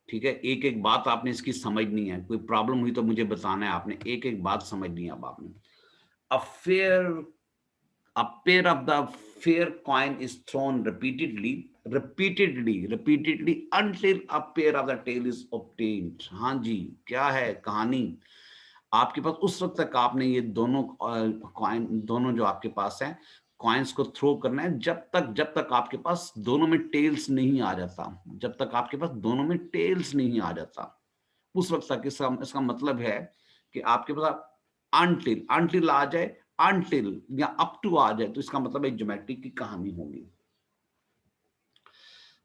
ठीक है, एक एक बात आपने इसकी समझनी है, कोई प्रॉब्लम हुई तो मुझे बताना है आपने, एक एक बात समझनी है अब आपने। A pair of the fair coin is thrown repeatedly until a pair of the tail is obtained। हाँ जी, क्या है कहानी। आपके पास उस वक्त तक आपने ये दोनों कॉइन, दोनों जो आपके पास है कॉइन्स को थ्रो करना है जब तक आपके पास दोनों में टेल्स नहीं आ जाता, जब तक आपके पास दोनों में टेल्स नहीं आ जाता, उस वक्त तक। इसका मतलब है कि आपके पास अनटिल, अनटिल आ जाए, अनटिल या अप टू आ जाए, तो इसका मतलब एक ज्योमेट्री की कहानी होगी।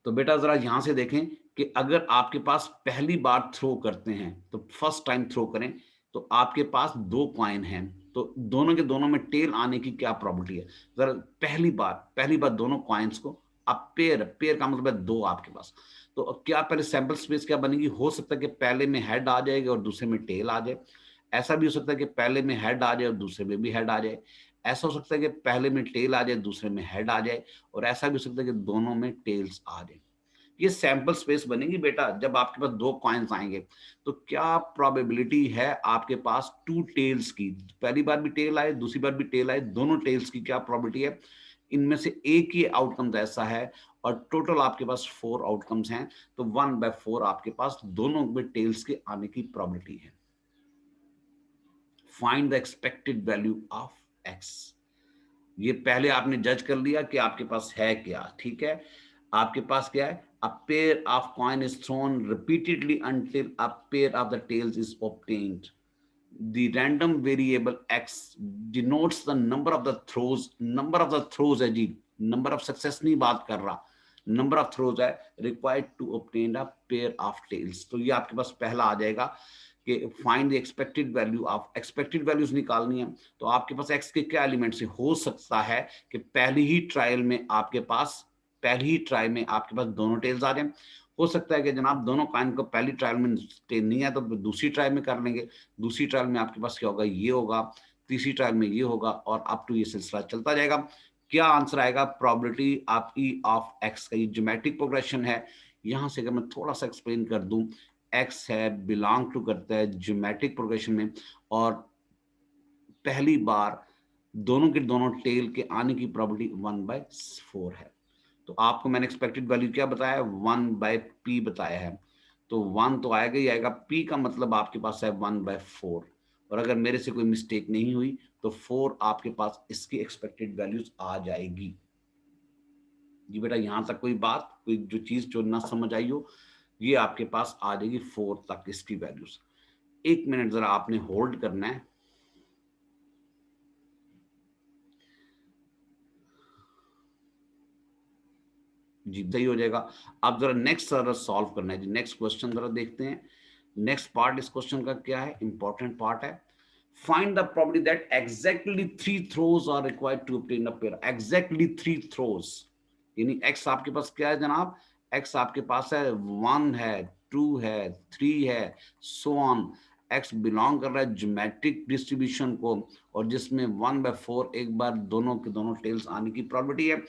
तो बेटा जरा यहां से देखें कि अगर आपके पास पहली बार थ्रो करते हैं, तो फर्स्ट टाइम थ्रो करें, तो आपके पास दो कॉइन हैं, तो दोनों के दोनों में टेल आने की क्या प्रॉबिलिटी है। जरा पहली बार दोनों कॉइन्स को आप पेयर, पेयर का मतलब है दो आपके पास, तो क्या पहले सैंपल स्पेस क्या बनेगी। हो सकता है कि पहले में हेड आ जाएगा और दूसरे में टेल आ जाए। ऐसा भी हो सकता है कि पहले में हेड आ जाए और दूसरे में भी हेड आ जाए। ऐसा हो सकता है कि पहले में टेल आ जाए, दूसरे में हेड आ जाए, और ऐसा भी हो सकता है कि दोनों में टेल्स आ जाए। ये सैंपल स्पेस बनेगी बेटा जब आपके पास दो कॉइन्स आएंगे। तो क्या प्रोबेबिलिटी है आपके पास टू टेल्स की, पहली बार भी टेल आए, दूसरी बार भी टेल आए, दोनों टेल्स की क्या प्रोबेबिलिटी है। इनमें से एक ही आउटकम ऐसा है, और टोटल आपके पास 4 आउटकम्स हैं, तो 1/4 आपके पास दोनों में टेल्स के आने की प्रोबेबिलिटी है। Find the expected value of x. ये पहले आपने जज कर लिया कि आपके पास है क्या। ठीक है, आपके पास क्या है, a pair of coin is thrown repeatedly until a pair of the tails is obtained। the random variable x denotes the number of the throws, number of the throws है जी, number of success नहीं बात कर रहा, number of throws है required to obtain a pair of tails। तो ये आपके पास पहला आ जाएगा कि find the expected value of, expected values निकालनी है। तो आपके पास एक्स के क्या एलिमेंट्स है? हो सकता है कि पहली ही ट्रायल में आपके पास दोनों टेल्स आ जाए। हो सकता है कि जनाब दोनों कॉइन को पहली ट्रायल में टेल नहीं है तो दूसरी ट्रायल में कर लेंगे। दूसरी ट्रायल में आपके पास क्या होगा? ये होगा। तीसरी ट्रायल में ये होगा और अप टू ये सिलसिला चलता जाएगा। क्या आंसर आएगा? प्रोबेबिलिटी आपकी ऑफ एक्स का ये ज्योमेट्रिक प्रोग्रेशन है। यहां से अगर मैं थोड़ा सा एक्सप्लेन कर दूं, एक्स है बिलोंग टू करता है ज्योमेट्रिक प्रोग्रेशन में, और पहली बार दोनों के दोनों टेल के आने की प्रोबेबिलिटी 1/4 है। तो आपको मैंने एक्सपेक्टेड वैल्यू क्या बताया? 1/p बताया है। तो 1 तो आएगा ही आएगा, p का मतलब आपके पास है 1/4, और अगर मेरे से कोई मिस्टेक नहीं हुई तो 4 आपके पास इसकी एक्सपेक्टेड वैल्यूज आ जाएगी। जी बेटा, यहां तक कोई बात, कोई जो चीज जो ना समझ आई हो, ये आपके पास आ जाएगी 4 तक इसकी वैल्यूज। 1 मिनट जरा आपने होल्ड करना है। जी सही हो जाएगा। अब जरा नेक्स्ट जरा सॉल्व करना है जी। नेक्स्ट क्वेश्चन जरा देखते हैं। नेक्स्ट पार्ट इस क्वेश्चन का क्या है? इंपॉर्टेंट पार्ट है। Find the probability that exactly 3 throws are required to obtain a pair. Exactly 3 throws, यानी एक्स आपके पास क्या है जनाब? एक्स आपके पास है 1 है, 2 है, 3 है, सो ऑन। एक्स बिलोंग कर रहा है ज्योमेट्रिक डिस्ट्रीब्यूशन को, और जिसमें 1/4 एक बार दोनों के दोनों टेल्स आने की प्रोबेबिलिटी है।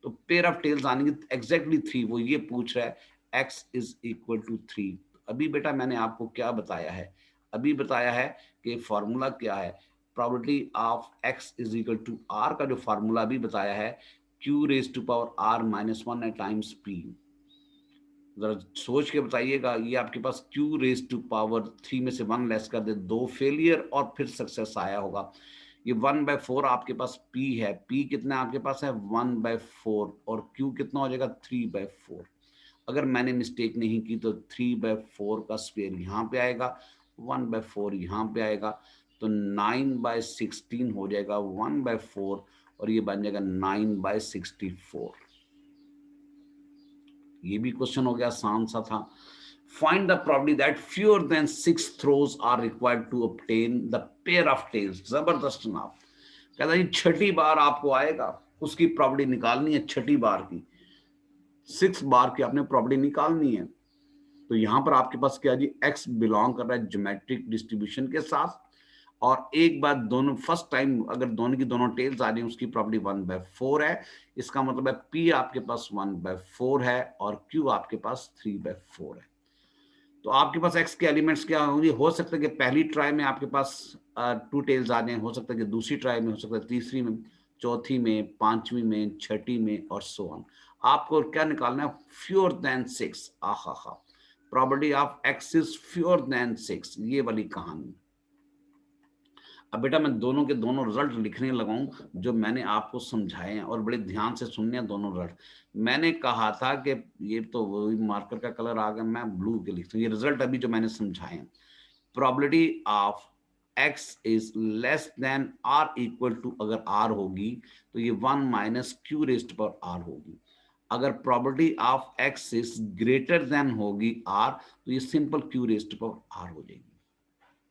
तो पेयर ऑफ टेल्स आने की एग्जैक्टली 3, वो ये पूछ रहा है एक्स इज इक्वल टू 3। अभी बेटा मैंने आपको क्या बताया है? अभी बताया है कि फॉर्मूला क्या है? Probability of x is equal to r का जो फॉर्मूला अभी बताया है, q raise to power r -1 times p। जरा सोच के बताइएगा, ये आपके पास q रेज टू पावर 3 में से 1 लेस कर दे, 2 फेलियर और फिर सक्सेस आया होगा। ये 1/4 आपके पास p है, p कितना आपके पास है? 1/4, और q कितना हो जाएगा? 3/4। अगर मैंने मिस्टेक नहीं की तो 3/4 का स्क्वायर यहाँ पे आएगा, 1/4 यहाँ पे आएगा, तो 9/16 हो जाएगा 1/4, और ये बन जाएगा 9/64। ये भी क्वेश्चन हो गया, आसान सा था। Find the probability that fewer than 6 throws are required to obtain the pair of tails. जबरदस्त जनाब, कहता है छठी बार आपको आएगा, उसकी प्रोबेबिलिटी निकालनी है छठी बार की। 6 बार की आपने प्रोबेबिलिटी निकालनी है। तो यहां पर आपके पास क्या जी? एक्स बिलोंग कर रहा है ज्योमेट्रिक डिस्ट्रीब्यूशन के साथ, और एक बार दोनों फर्स्ट टाइम अगर दोनों की दोनों टेल्स आ जाए उसकी प्रॉपर्टी 1/4 है। इसका मतलब है p आपके पास 1/4 है और q आपके पास 3/4 है। तो आपके पास x के एलिमेंट्स क्या होंगे? हो सकता है कि पहली ट्राई में आपके पास 2 टेल्स आ जाए, हो सकता है कि दूसरी ट्राई में, हो सकता है तीसरी में, चौथी में, पांचवी में, छठी में, और सो ऑन। आपको क्या निकालना है? Fewer than 6। आहा हा, probability of x is fewer than 6, ये वाली कहानी। अब बेटा मैं दोनों के दोनों रिजल्ट लिखने लगा हूं जो मैंने आपको समझाए हैं, और बड़े ध्यान से सुनने हैं दोनों रिजल्ट। मैंने कहा था कि ये तो वही मार्कर का कलर आ गया, मैं ब्लू के लिखता हूँ। ये रिजल्ट अभी जो मैंने समझाए हैं, probability of x is less than are equal to, अगर r होगी तो ये 1 - q रेस्ट पर r होगी। अगर probability of x is greater then होगी r, तो ये सिंपल q रेस्ट पर r हो जाएगी।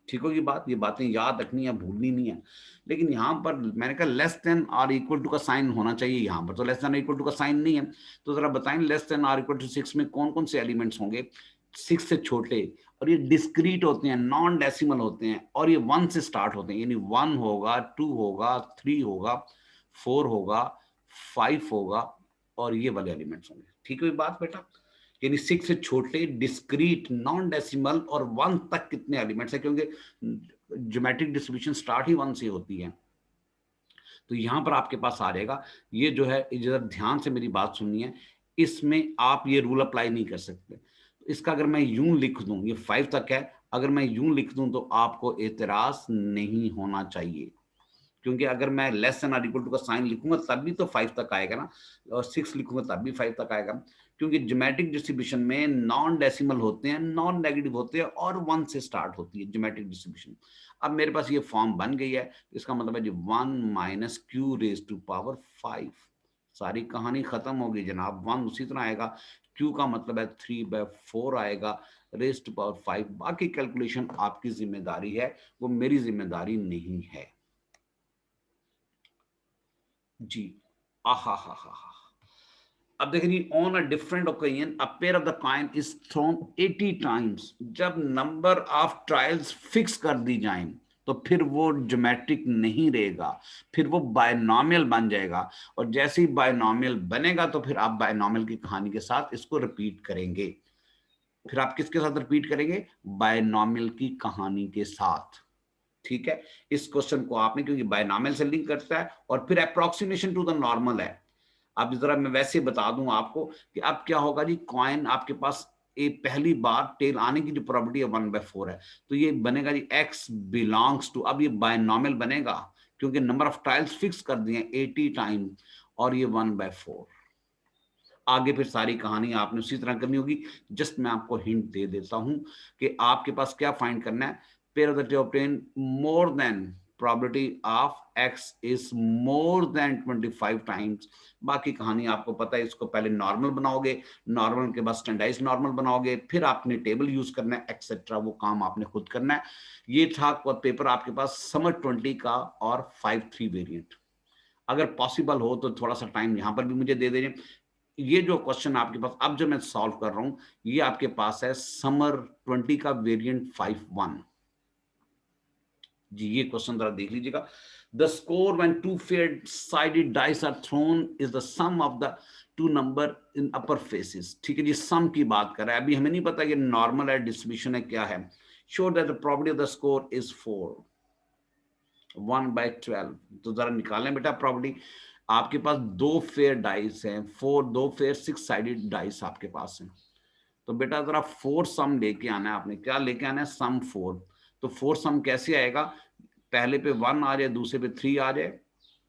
ठीक होगी बात? ये बातें याद रखनी है, भूलनी नहीं है। लेकिन यहाँ पर मैंने कहा less than are equal to का साइन होना चाहिए, यहाँ पर तो लेस देन इक्वल टू का साइन नहीं है। तो जरा बताएं less than are equal to 6 में कौन कौन से एलिमेंट्स होंगे? 6 से छोटे, और ये डिस्क्रीट होते हैं, नॉन डेसिमल होते हैं, और ये 1 से स्टार्ट होते हैं, यानी 1 होगा, 2 होगा, 3 होगा, 4 होगा, 5 होगा, और ये वाले एलिमेंट्स होंगे। ठीक है बात बेटा? यानी 6 से छोटे, डिस्क्रीट, नॉन डेसिमल और 1 तक कितने एलिमेंट्स है? क्योंकि ज्योमेट्रिक डिस्ट्रीब्यूशन स्टार्ट ही 1 से होती है। तो यहां पर आपके पास आ जाएगा, ये जो है जरा ध्यान से मेरी बात सुननी है, इसमें आप ये रूल अप्लाई नहीं कर सकते। तो इसका अगर मैं यूं लिख दूं, ये 5 तक है, अगर मैं यूं लिख दूं तो आपको एतराज नहीं होना चाहिए, क्योंकि अगर मैं less than are equal to का साइन लिखूंगा तब भी तो 5 तक आएगा ना, और 6 लिखूंगा तब भी 5 तक आएगा, क्योंकि ज्योमेट्रिक डिस्ट्रीब्यूशन में नॉन डेसिमल होते हैं, नॉन नेगेटिव होते हैं, और 1 से स्टार्ट होती है ज्योमेट्रिक डिस्ट्रीब्यूशन। अब मेरे पास ये फॉर्म बन गई है, इसका मतलब है जी 1 - q रेज टू पावर 5। सारी कहानी खत्म होगी जनाब। 1 उसी तरह आएगा, क्यू का मतलब है 3/4 आएगा, रेज़ टू पावर 5। बाकी कैलकुलेशन आपकी जिम्मेदारी है, वो मेरी जिम्मेदारी नहीं है जी। आहा हा हा हा। अब देखिए, on a different occasion a pair of the coin is throne 80 times. जब नंबर ऑफ ट्रायल्स फिक्स कर दी जाएं तो फिर वो ज्योमेट्रिक नहीं रहेगा, फिर वो बायनॉमियल बन जाएगा। और जैसे ही बायनॉमियल बनेगा तो फिर आप बायनॉमियल की कहानी के साथ इसको रिपीट करेंगे। फिर आप किसके साथ रिपीट करेंगे? बायनॉमियल की कहानी के साथ। ठीक है, इस क्वेश्चन को आपने, क्योंकि बायनॉमियल से लिंक करता है और फिर अप्रोक्सीमेशन टू द नॉर्मल है। अब जरा मैं वैसे बता दूं आपको कि अब क्या होगा जी, कॉइन आपके पास पहली बार टेल आने की जो प्रॉपर्टी है 1/4 है, तो ये बनेगा जी x बिलोंग्स टू, अब ये बायनॉमियल बनेगा क्योंकि नंबर ऑफ ट्रायल्स फिक्स कर दिए 80 टाइम, और ये 1/4। आगे फिर सारी कहानी आपने उसी तरह करनी होगी। जस्ट मैं आपको हिंट दे देता हूं कि आपके पास क्या फाइंड करना है। Pair of the obtain more than probability of x is more than 25 times। बाकी कहानी आपको पता है, इसको पहले नॉर्मल बनाओगे, नॉर्मल के बाद स्टैंडर्डाइज्ड नॉर्मल बनाओगे, फिर आपने टेबल यूज करना है एक्सेट्रा, वो काम आपने खुद करना है। ये था पेपर आपके पास समर 20 का और 5-3 वेरिएंट। अगर पॉसिबल हो तो थोड़ा सा टाइम यहां पर भी मुझे दे दीजिए। ये जो क्वेश्चन आपके पास अब जो मैं सॉल्व कर रहा हूं, ये आपके पास है समर 20 का वेरिएंट 5-1 जी। ये क्वेश्चन जरा देख लीजिएगा। The score when two fair sided dice are thrown is the sum of the two number in upper faces. ठीक है जी, सम की बात कर रहा है। अभी हमें नहीं पता कि नॉर्मल है, डिस्ट्रीब्यूशन है, क्या है। Sure that the probability of the score is 4, 1/12। तो जरा निकालें बेटा प्रॉपर्टी। आपके पास दो फेयर डाइस हैं, दो फेयर 6 साइडेड डाइस आपके पास हैं। तो बेटा जरा 4 सम लेके आना है आपने। क्या लेके आना है? सम 4। तो 4 सम कैसे आएगा? पहले पे 1 आ जाए, दूसरे पे 3 आ जाए।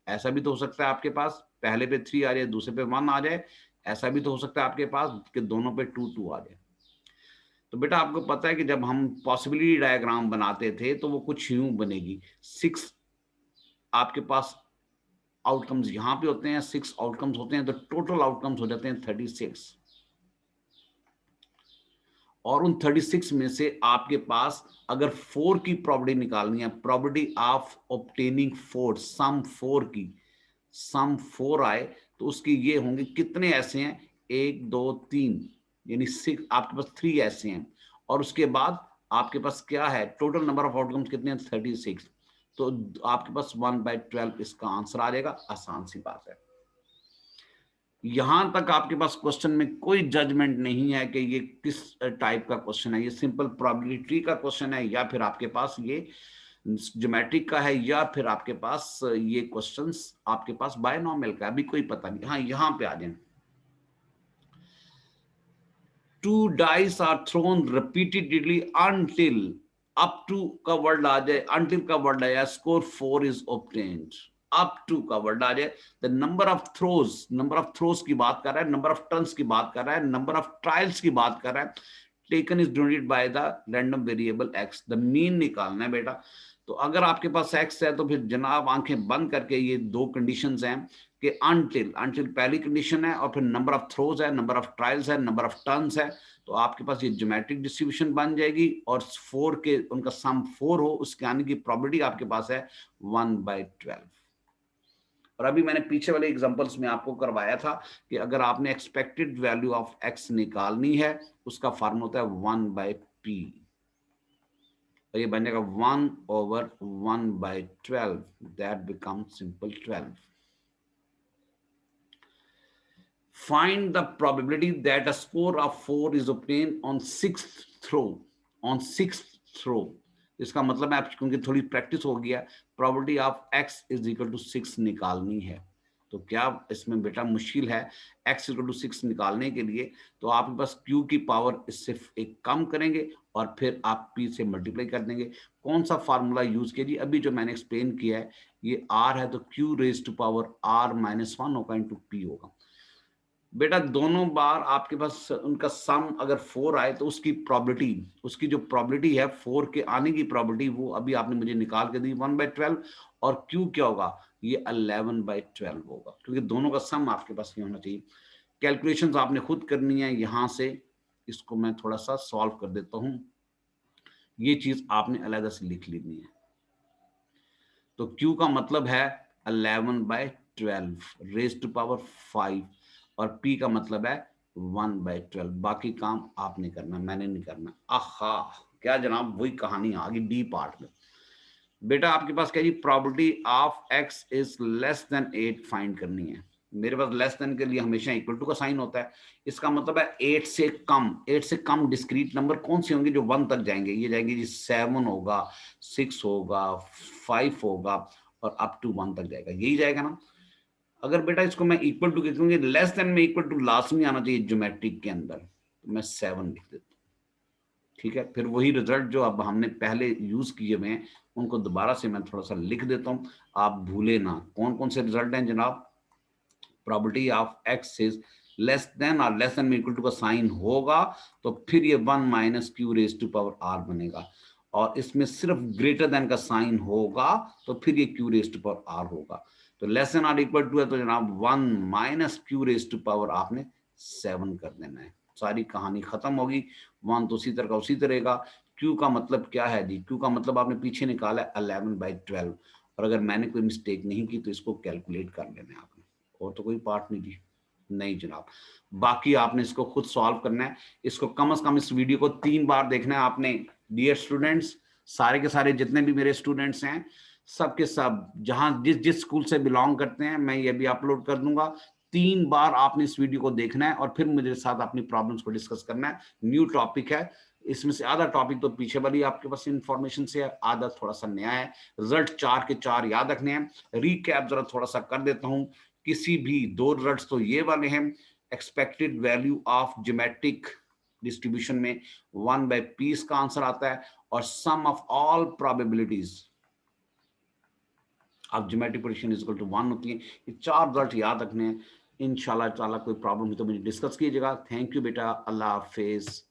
ऐसा भी तो हो सकता है आपके पास, पहले पे 3 आ जाए, दूसरे पे 1 आ जाए। ऐसा भी तो हो सकता है आपके पास कि दोनों पे 2-2 आ जाए। तो बेटा आपको पता है कि जब हम पॉसिबिलिटी डायग्राम बनाते थे तो वो कुछ यूं बनेगी। 6 आपके पास आउटकम्स यहां पे होते हैं, 6 आउटकम्स होते हैं, तो टोटल आउटकम्स हो जाते हैं 36। और उन 36 में से आपके पास अगर 4 की प्रॉपर्टी निकालनी है, प्रॉपर्टी ऑफ ऑब्टेनिंग 4, सम 4 की, सम 4 आए तो उसके ये होंगे, कितने ऐसे हैं? 1 2 3, यानी 6 आपके पास 3 ऐसे हैं। और उसके बाद आपके पास क्या है? टोटल नंबर ऑफ आउटकम्स कितने हैं? 36। तो आपके पास 1/12 इसका आंसर आ जाएगा। आसान सी बात है। यहां तक आपके पास क्वेश्चन में कोई जजमेंट नहीं है कि ये किस टाइप का क्वेश्चन है। ये सिंपल प्रोबेबिलिटी का क्वेश्चन है, या फिर आपके पास ये ज्योमेट्रिक का है, या फिर आपके पास ये क्वेश्चंस आपके पास बायनॉमियल का, अभी कोई पता नहीं। हाँ, यहां पे आ जाए। Two dice are thrown repeatedly until, up to का वर्ड आ जाए, अनटिल का वर्ड आया, score 4 is obtained. Up to का वर्ड आ जाए, the number of throws, number of throws की बात कर रहा है, नंबर ऑफ टर्न्स की बात कर रहा है, नंबर ऑफ ट्रायल्स की बात कर रहा है, taken is denoted by the random variable x. The mean निकालना है बेटा। तो अगर आपके पास एक्स है तो फिर जनाब आंखें बंद करके ये दो कंडीशंस हैं कि अनटिल, अनटिल पहली कंडीशन है, और फिर नंबर ऑफ थ्रोज है, नंबर ऑफ ट्रायल्स है, नंबर ऑफ टर्न्स है। तो आपके पास ये ज्योमेट्रिक डिस्ट्रीब्यूशन बन जाएगी, और 4 के उनका सम 4 हो, उसके आने की प्रोबेबिलिटी आपके पास है 1/12। और अभी मैंने पीछे वाले एग्जांपल्स में आपको करवाया था कि अगर आपने एक्सपेक्टेड वैल्यू ऑफ एक्स निकालनी है, उसका फॉर्मूला होता है 1/p, और ये बन जाएगा 1/1/12। That become simple 12। Find the probability that a score of 4 is obtained on 6th throw, on 6th throw। इसका मतलब है, आप क्योंकि थोड़ी प्रैक्टिस हो गया, probability of x is equal to 6 निकालनी है। तो क्या इसमें बेटा मुश्किल है? x इक्वल टू 6 निकालने के लिए तो आपके पास q की पावर इससे एक कम करेंगे और फिर आप p से मल्टीप्लाई कर देंगे। कौन सा फार्मूला यूज कीजिए? अभी जो मैंने एक्सप्लेन किया है, ये r है तो q raise to power r -1 होगा इंटू p होगा। बेटा दोनों बार आपके पास उनका सम अगर 4 आए तो उसकी जो प्रोबेबिलिटी है 4 के आने की प्रोबेबिलिटी, वो अभी आपने मुझे निकाल के दी 1/12। और क्यू क्या होगा, ये 11/12 होगा, क्योंकि दोनों का सम आपके पास ये होना चाहिए। कैलकुलेशंस आपने खुद करनी है। यहां से इसको मैं थोड़ा सा सॉल्व कर देता हूं, ये चीज आपने अलग से लिख लेनी है। तो Q का मतलब है 11/12 रेज टू पावर 5, और P का मतलब है 1/12। बाकी काम आपने करना, मैंने नहीं करना। आहा, क्या जनाब, वही कहानी आ गई डी पार्ट में। बेटा आपके पास क्या जी, probability of x is less than 8 find करनी है। मेरे पास लेस देन के लिए हमेशा इक्वल टू का साइन होता है। इसका मतलब है 8 से कम डिस्क्रीट नंबर कौन से होंगे जो 1 तक जाएंगे? ये जाएंगे जी 7 होगा, 6 होगा, 5 होगा, और अप टू 1 तक जाएगा, यही जाएगा ना। अगर बेटा इसको मैं इक्वल टू क्योंकि लेस देन में इक्वल टू लास्ट में आना चाहिए ज्योमेट्रिक के अंदर, तो मैं 7 लिख देता हूँ। ठीक है, फिर वही रिजल्ट जो अब हमने पहले यूज किए हुए हैं उनको दोबारा से मैं थोड़ा सा लिख देता हूं, आप भूले ना। कौन कौन से रिजल्ट हैं जनाब? Probability of x is less than और लेस देन में इक्वल टू का साइन होगा तो फिर ये 1 minus q raise to power r बनेगा, और इसमें सिर्फ ग्रेटर देन का साइन होगा तो फिर ये q raise to power r होगा। तो लेस देन और इक्वल टू है तो जनाब 1 minus q raise to power आपने 7 कर देना है। सारी कहानी खत्म होगी। 1 तो उसी तरह का उसी तरह का। क्यू का मतलब क्या है जी? क्यू का मतलब आपने पीछे निकाला है 11/12, और अगर मैंने कोई मिस्टेक नहीं की तो इसको कैलकुलेट कर लेना है आपने, और तो कोई पार्ट नहीं जी, नहीं जनाब। बाकी आपने इसको खुद सॉल्व करना है। इसको कम से कम इस वीडियो को 3 बार देखना है आपने। डियर स्टूडेंट्स, सारे के सारे जितने भी मेरे स्टूडेंट्स हैं, सबके सब जहां जिस जिस स्कूल से बिलोंग करते हैं, मैं ये भी अपलोड कर दूंगा। 3 बार आपने इस वीडियो को देखना है और फिर मेरे साथ अपनी प्रॉब्लम्स को डिस्कस करना है। न्यू टॉपिक है, इसमें से आधा टॉपिक तो पीछे वाली आपके पास इंफॉर्मेशन से है, आधा थोड़ा सा नया है। रिजल्ट 4 के 4 याद रखने हैं। रीकैप जरा थोड़ा सा कर देता हूं। किसी भी 2 रिजल्ट्स तो ये वाले हैं। Expected value of geometric distribution में 1/p का आंसर आता है, और sum of all probabilities of geometric position is equal to 1 होती है। ये 4 रिजल्ट याद रखने हैं। इंशाल्लाह ताला कोई प्रॉब्लम हो तो मुझे डिस्कस कीजिएगा। थैंक यू बेटा, अल्लाह हाफिज।